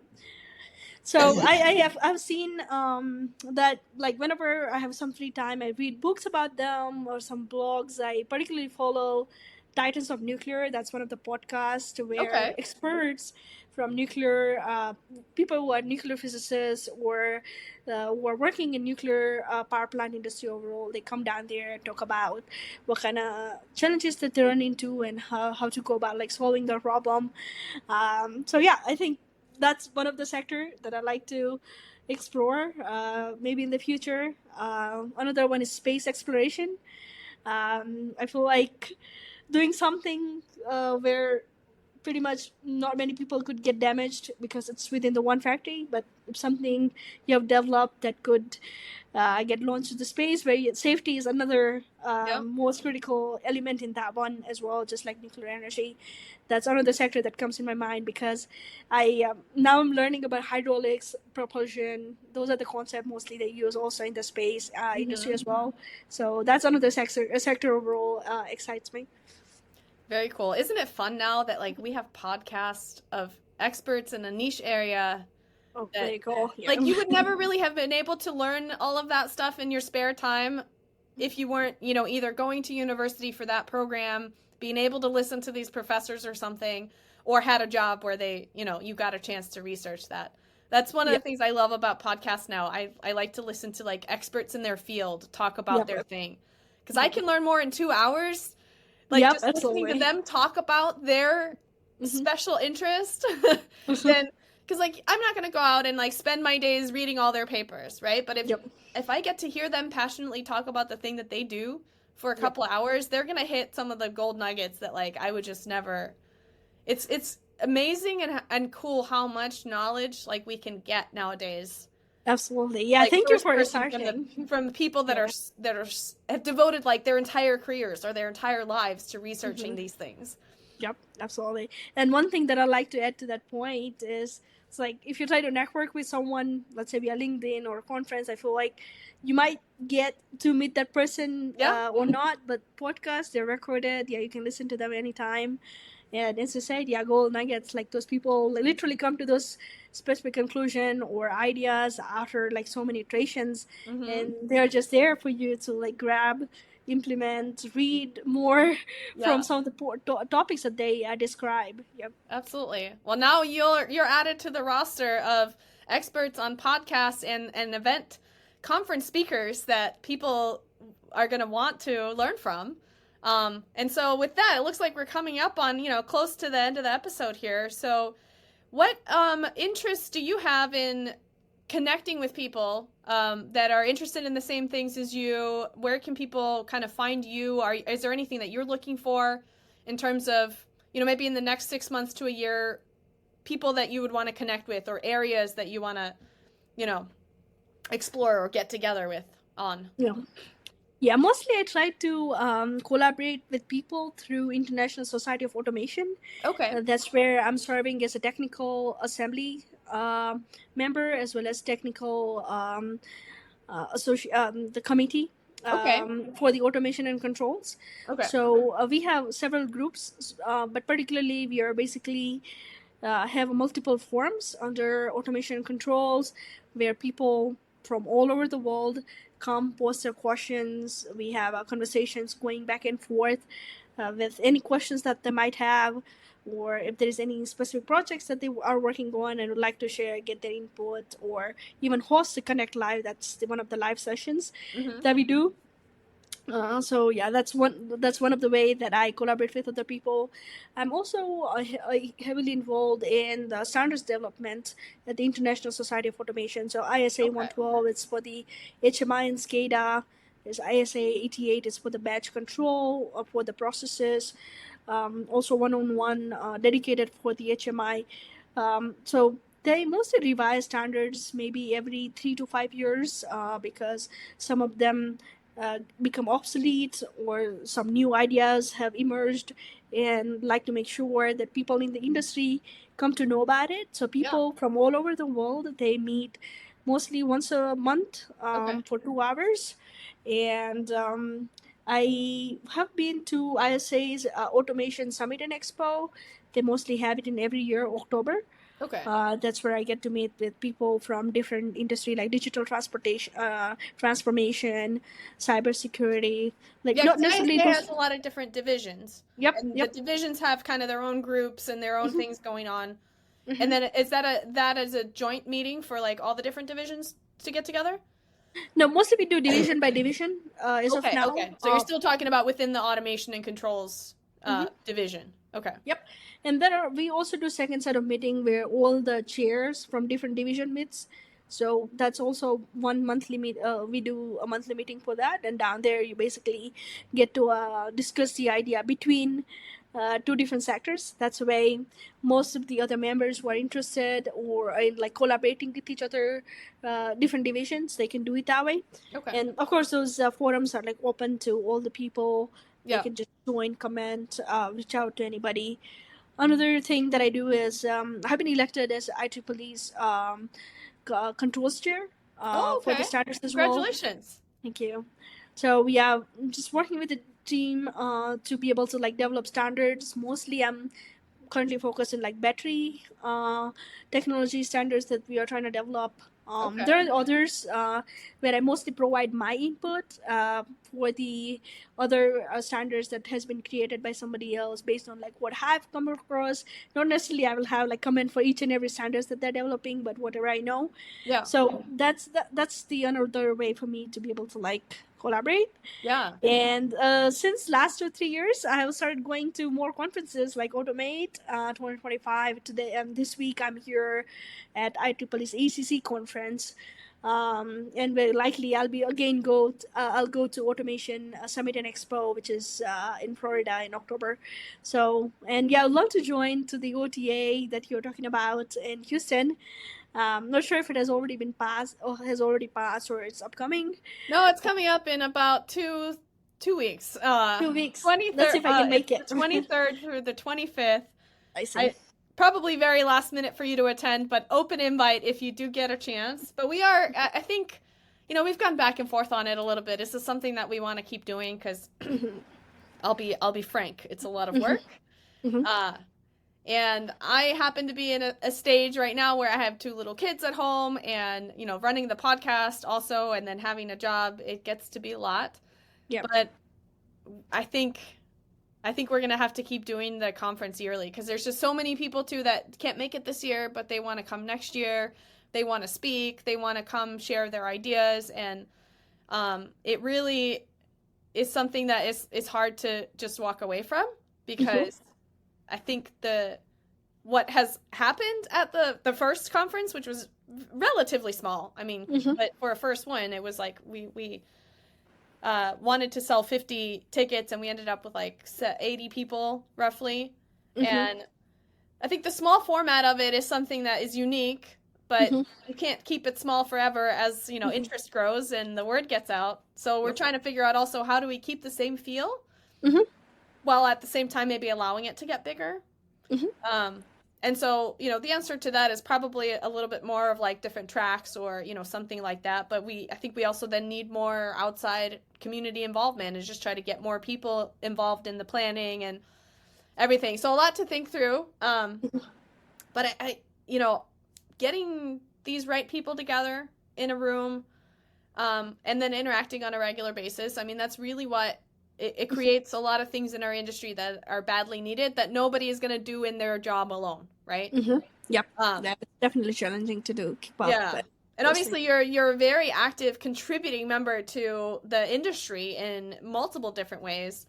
So I've seen that like whenever I have some free time, I read books about them or some blogs. I particularly follow Titans of Nuclear. That's one of the podcasts where Okay. experts from nuclear people who are nuclear physicists or who are working in nuclear power plant industry overall, they come down there and talk about what kind of challenges that they run into and how to go about like solving the problem. So yeah, I think that's one of the sector that I like to explore. Maybe in the future. Another one is space exploration. I feel like doing something where pretty much not many people could get damaged because it's within the one factory, but if something you have developed that could get launched into space, where safety is another Yeah. most critical element in that one as well, just like nuclear energy. That's another sector that comes in my mind because I now I'm learning about hydraulics, propulsion. Those are the concepts mostly they use also in the space industry Mm-hmm. as well. So that's another sector. A sector overall excites me. Very cool. Isn't it fun now that like we have podcasts of experts in a niche area Oh, that very cool. Yeah. like you would never really have been able to learn all of that stuff in your spare time if you weren't, either going to university for that program, being able to listen to these professors or something, or had a job where they, you got a chance to research that. That's one of the Yep. things I love about podcasts now. I like to listen to like experts in their field talk about Yep. their thing. Because I can learn more in 2 hours, like Yep. just listening to Absolutely. them talk about their Mm-hmm. special interest than because like I'm not going to go out and like spend my days reading all their papers, right? But if Yep. if I get to hear them passionately talk about the thing that they do for a Yep. couple of hours, they're going to hit some of the gold nuggets that like I would just never. It's amazing and cool how much knowledge like we can get nowadays. Absolutely. Yeah. Like Thank you first for person from the starting. from the people that Yeah. are have devoted like their entire careers or their entire lives to researching Mm-hmm. these things. Yep. Absolutely. And one thing that I like to add to that point is it's like if you try to network with someone, let's say via LinkedIn or a conference, I feel like you might get to meet that person Yeah. or not. But podcasts, they're recorded. Yeah, you can listen to them anytime. And as you said, yeah, gold nuggets, like those people literally come to those specific conclusion or ideas after like so many iterations, Mm-hmm. and they're just there for you to like grab, implement, read more from Yeah. some of the topics that they describe. Yep. Absolutely. Well, now you're added to the roster of experts on podcasts and event conference speakers that people are going to want to learn from. And so with that, it looks like we're coming up on, close to the end of the episode here. So what interests do you have in connecting with people that are interested in the same things as you? Where can people kind of find you? Is there anything that you're looking for in terms of, maybe in the next 6 months to a year, people that you would want to connect with or areas that you want to, explore or get together with on? Yeah. Yeah, mostly I try to collaborate with people through International Society of Automation. Okay. That's where I'm serving as a technical assembly member as well as technical the committee Okay. for the automation and controls. Okay. So we have several groups, but particularly we are basically have multiple forums under automation and controls where people from all over the world come post their questions. We have conversations going back and forth with any questions that they might have, or if there is any specific projects that they are working on and would like to share, get their input, or even host the Connect Live. That's one of the live sessions Mm-hmm. that we do. So yeah, that's one of the way that I collaborate with other people. I'm also heavily involved in the standards development at the International Society of Automation. So ISA Okay. 112 is for the HMI and SCADA. There's ISA 88 is for the batch control for the processes. Also 101 dedicated for the HMI. So they mostly revise standards maybe every 3 to 5 years because some of them become obsolete or some new ideas have emerged, and like to make sure that people in the industry come to know about it. So Yeah. people from all over the world, they meet mostly once a month Okay. for 2 hours. And I have been to ISA's Automation Summit and Expo. They mostly have it in every year, October. Okay. That's where I get to meet with people from different industry like digital transportation, transformation, cybersecurity. Like Yeah, not because necessarily ISA has just. a lot of different divisions, Yep, and the yep. divisions have kind of their own groups and their own Hmm. things going on. And Hmm. then is that as a joint meeting for like all the different divisions to get together? No, mostly we do division by division as of Okay, now. okay. So you're still talking about within the automation and controls Mhm. division. Okay. Yep. And then we also do second set of meeting where all the chairs from different division meets. So that's also one monthly meet. We do a monthly meeting for that, and down there you basically get to discuss the idea between two different sectors. That's the way most of the other members who are interested or in like collaborating with each other, different divisions, they can do it that way. Okay. And of course, those forums are like open to all the people. They Yeah. can just join, comment, reach out to anybody. Another thing that I do is I've been elected as IEEE's controls chair Oh, for the okay. status as well. Congratulations. Thank you. So yeah, just working with the team to be able to like develop standards. Mostly, I'm currently focused in like battery technology standards that we are trying to develop. Okay. There are others where I mostly provide my input for the other standards that has been created by somebody else based on like what I've come across. Not necessarily I will have like comment for each and every standards that they're developing, but whatever I know. Yeah. So that's the another way for me to be able to like collaborate. Yeah. And since last 2 3 years, I have started going to more conferences like Automate 2025 today, and this week I'm here at IEEE's ACC conference. And very likely I'll go to Automation Summit and Expo, which is in Florida in October. So, and yeah, I'd love to join to the OTA that you're talking about in Houston. Not sure if it has already been passed or has already passed or it's upcoming. No, it's coming up in about two weeks. 2 weeks. Let's see 23rd. if I can It's make the it. 23rd through the 25th. I see. I probably very last minute for you to attend, but open invite if you do get a chance. But we are, I think, we've gone back and forth on it a little bit. This is something that we want to keep doing because I'll be frank, it's a lot of work. Mhm. Uh, and I happen to be in a stage right now where I have two little kids at home and, running the podcast also, and then having a job, it gets to be a lot. Yep. But I think we're going to have to keep doing the conference yearly because there's just so many people too that can't make it this year, but they want to come next year. They want to speak. They want to come share their ideas. And it really is something that is hard to just walk away from because I think what has happened at the first conference, which was relatively small. I mean, but for a first one, it was like we wanted to sell 50 tickets and we ended up with like 80 people roughly. And I think the small format of it is something that is unique, but you can't keep it small forever as, interest grows and the word gets out. So we're trying to figure out also how do we keep the same feel while at the same time maybe allowing it to get bigger. And so, the answer to that is probably a little bit more of like different tracks or, something like that. But I think we also then need more outside community involvement and just try to get more people involved in the planning and everything. So a lot to think through. But I getting these right people together in a room, and then interacting on a regular basis. I mean, that's really what it creates a lot of things in our industry that are badly needed that nobody is going to do in their job alone, right? Yep. Um, That's definitely challenging to do. Keep up. yeah. But. And obviously you're a very active contributing member to the industry in multiple different ways.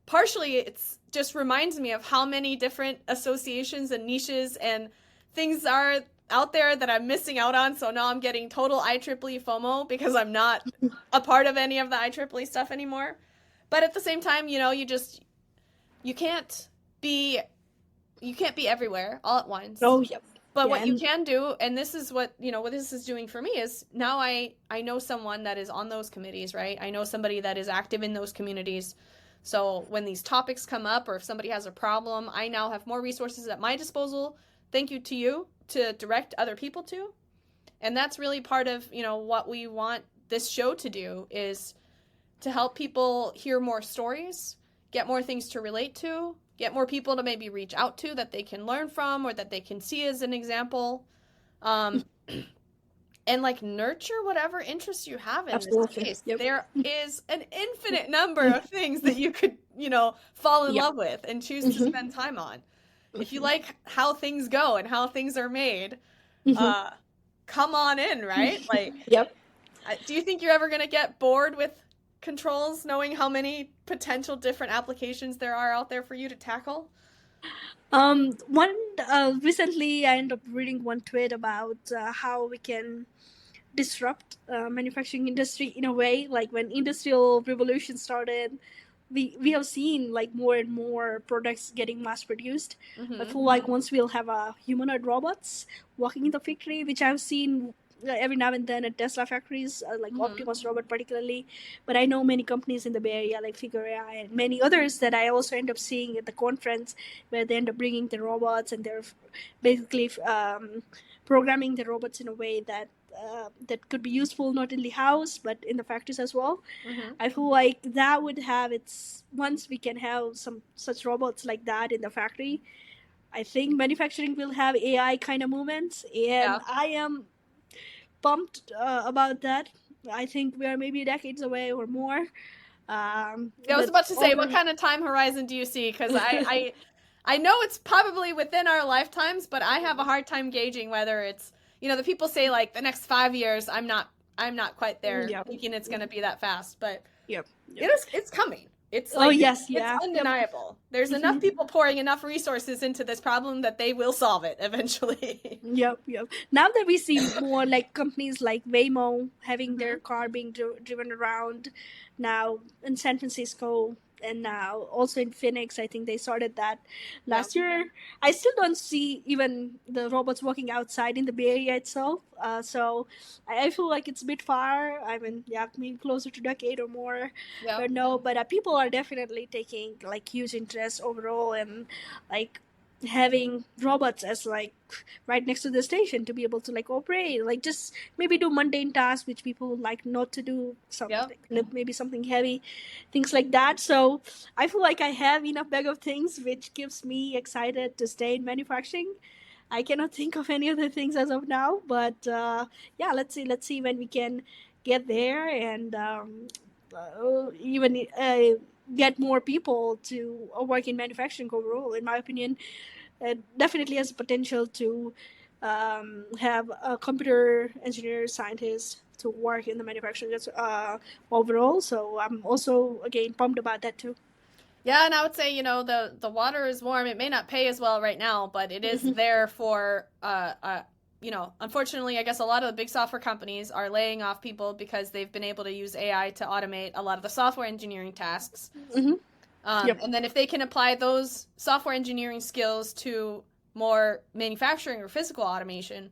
Partially it's just reminds me of how many different associations and niches and things are out there that I'm missing out on. So now I'm getting total IEEE FOMO because I'm not a part of any of the IEEE stuff anymore. But at the same time, you can't be everywhere all at once. Oh, yep. But Yeah, what you and can do, and this is what this is doing for me, is now I know someone that is on those committees, right? I know somebody that is active in those communities. So when these topics come up or if somebody has a problem, I now have more resources at my disposal. Thank you to you to direct other people to. And that's really part of, what we want this show to do, is to help people hear more stories, get more things to relate to, get more people to maybe reach out to that they can learn from or that they can see as an example. And nurture whatever interests you have in this space. Yep. There is an infinite number of things that you could, fall in love with and choose to spend time on. If you like how things go and how things are made, come on in, right? Yep. Do you think you're ever going to get bored with controls, knowing how many potential different applications there are out there for you to tackle? Recently I ended up reading one tweet about how we can disrupt manufacturing industry in a way. Like when industrial revolution started, we have seen more and more products getting mass produced. I feel like once we'll have humanoid robots walking in the factory, which I've seen every now and then at Tesla factories, Optimus robot particularly. But I know many companies in the Bay Area, like Figure AI and many others, that I also end up seeing at the conference, where they end up bringing the robots and they're basically programming the robots in a way that could be useful not in the house but in the factories as well. I feel like that would have once we can have some such robots like that in the factory, I think manufacturing will have AI kind of movements, and I am pumped about that. I think we are maybe decades away or more. I was about to say, what kind of time horizon do you see? Because I know it's probably within our lifetimes, but I have a hard time gauging whether it's, the people say the next 5 years. I'm not quite there thinking it's going to be that fast, but it's coming. It's it's undeniable. There's enough people pouring enough resources into this problem that they will solve it eventually. Yep. Now that we see more companies like Waymo having their car being driven around now in San Francisco, and now also in Phoenix, I think they started that last year. I still don't see even the robots walking outside in the Bay Area itself. So I feel like it's a bit far. I mean, maybe closer to a decade or more. But people are definitely taking huge interest overall, and having robots as right next to the station to be able to operate, just maybe do mundane tasks which people like not to do, something maybe something heavy, things like that. So I feel like I have enough bag of things which gives me excited to stay in manufacturing. I cannot think of any other things as of now, but let's see when we can get there, and even get more people to work in manufacturing overall. In my opinion, it definitely has the potential to have computer engineers, scientists to work in the manufacturing overall. So I'm also, again, pumped about that too. Yeah, and I would say, the water is warm. It may not pay as well right now, but it is there for, unfortunately, I guess a lot of the big software companies are laying off people because they've been able to use AI to automate a lot of the software engineering tasks. And then if they can apply those software engineering skills to more manufacturing or physical automation,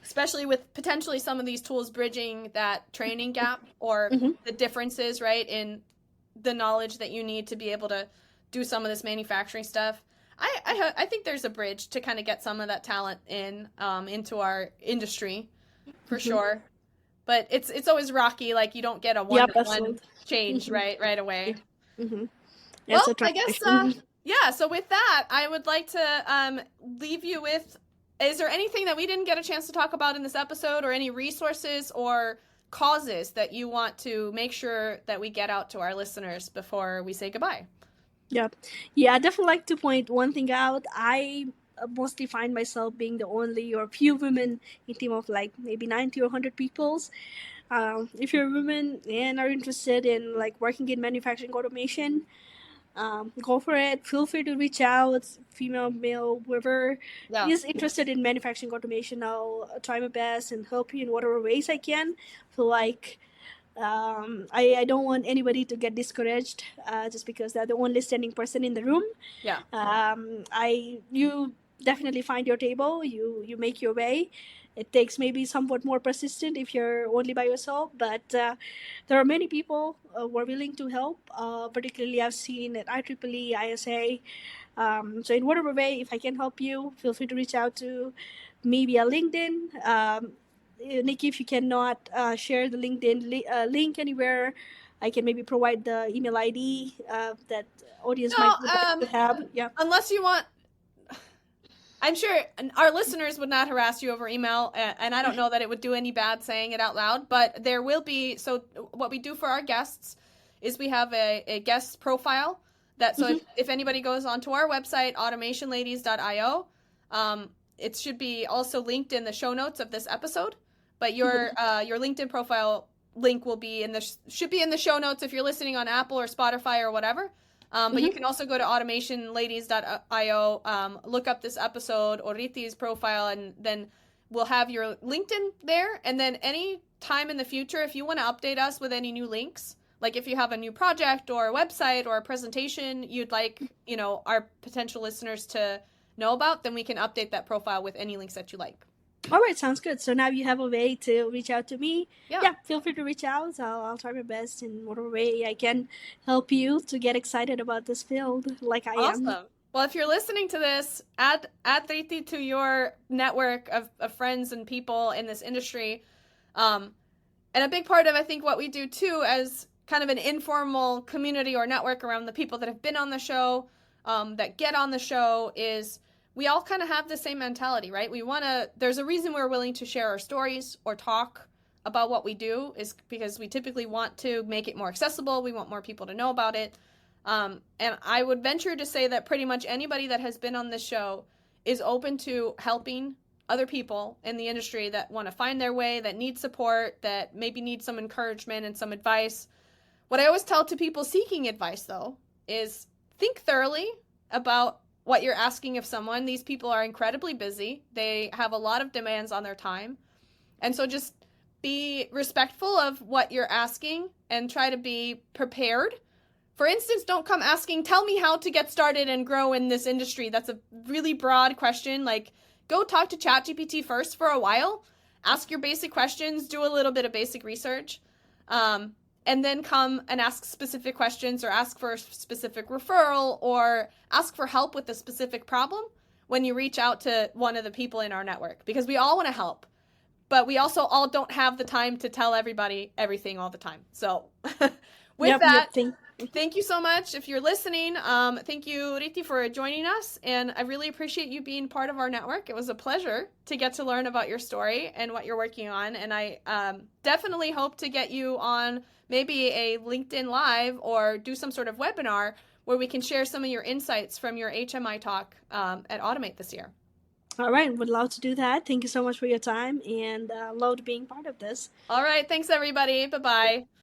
especially with potentially some of these tools bridging that training gap or the differences, right, in the knowledge that you need to be able to do some of this manufacturing stuff. I think there's a bridge to kind of get some of that talent into our industry for sure. But it's always rocky. You don't get a one-to-one change right away. Well, I guess, so with that, I would like to leave you with, is there anything that we didn't get a chance to talk about in this episode, or any resources or causes that you want to make sure that we get out to our listeners before we say goodbye? Yeah, I'd definitely like to point one thing out. I mostly find myself being the only or few women in team of like maybe 90 or 100 peoples. If you're a woman and are interested in like working in manufacturing automation, go for it. Feel free to reach out, female, male, whoever Yeah. is interested in manufacturing automation. I'll try my best and help you in whatever ways I can. Feel like I don't want anybody to get discouraged just because they're the only standing person in the room. Yeah. You definitely find your table. You make your way. It takes maybe somewhat more persistent if you're only by yourself, but there are many people who are willing to help. Particularly, I've seen at IEEE, ISA. So in whatever way, if I can help you, feel free to reach out to me via LinkedIn. Nikki, if you cannot share the LinkedIn link anywhere, I can maybe provide the email ID that audience No, might would like to have. Yeah. unless you want, I'm sure our listeners would not harass you over email, and I don't know that it would do any bad saying it out loud, but there will be, so what we do for our guests is we have a guest profile that, so if anybody goes onto our website, automationladies.io, it should be also linked in the show notes of this episode, but your LinkedIn profile link will be should be in the show notes if you're listening on Apple or Spotify or whatever. But you can also go to automationladies.io, look up this episode or Riddhi's profile, and then we'll have your LinkedIn there. And then any time in the future, if you want to update us with any new links, like if you have a new project or a website or a presentation you'd like, our potential listeners to know about, then we can update that profile with any links that you like. All right, sounds good. So now you have a way to reach out to me. Yeah, feel free to reach out. I'll try my best in whatever way I can help you to get excited about this field like I am. Awesome. Well, if you're listening to this, add Riddhi to your network of friends and people in this industry. And a big part of, I think, what we do too as kind of an informal community or network around the people that have been on the show, that get on the show, is we all kind of have the same mentality, right? There's a reason we're willing to share our stories or talk about what we do, is because we typically want to make it more accessible. We want more people to know about it. And I would venture to say that pretty much anybody that has been on this show is open to helping other people in the industry that want to find their way, that need support, that maybe need some encouragement and some advice. What I always tell to people seeking advice, though, is think thoroughly about what you're asking of someone. These people are incredibly busy. They have a lot of demands on their time. And so just be respectful of what you're asking and try to be prepared. For instance, don't come asking, tell me how to get started and grow in this industry. That's a really broad question. Like, go talk to ChatGPT first for a while. Ask your basic questions. Do a little bit of basic research. And then come and ask specific questions or ask for a specific referral or ask for help with a specific problem when you reach out to one of the people in our network, because we all want to help, but we also all don't have the time to tell everybody everything all the time. So with that, thank you so much. If you're listening, thank you, Riddhi, for joining us. And I really appreciate you being part of our network. It was a pleasure to get to learn about your story and what you're working on. And I definitely hope to get you on maybe a LinkedIn Live or do some sort of webinar where we can share some of your insights from your HMI talk at Automate this year. All right, would love to do that. Thank you so much for your time and loved being part of this. All right, thanks everybody. Bye-bye.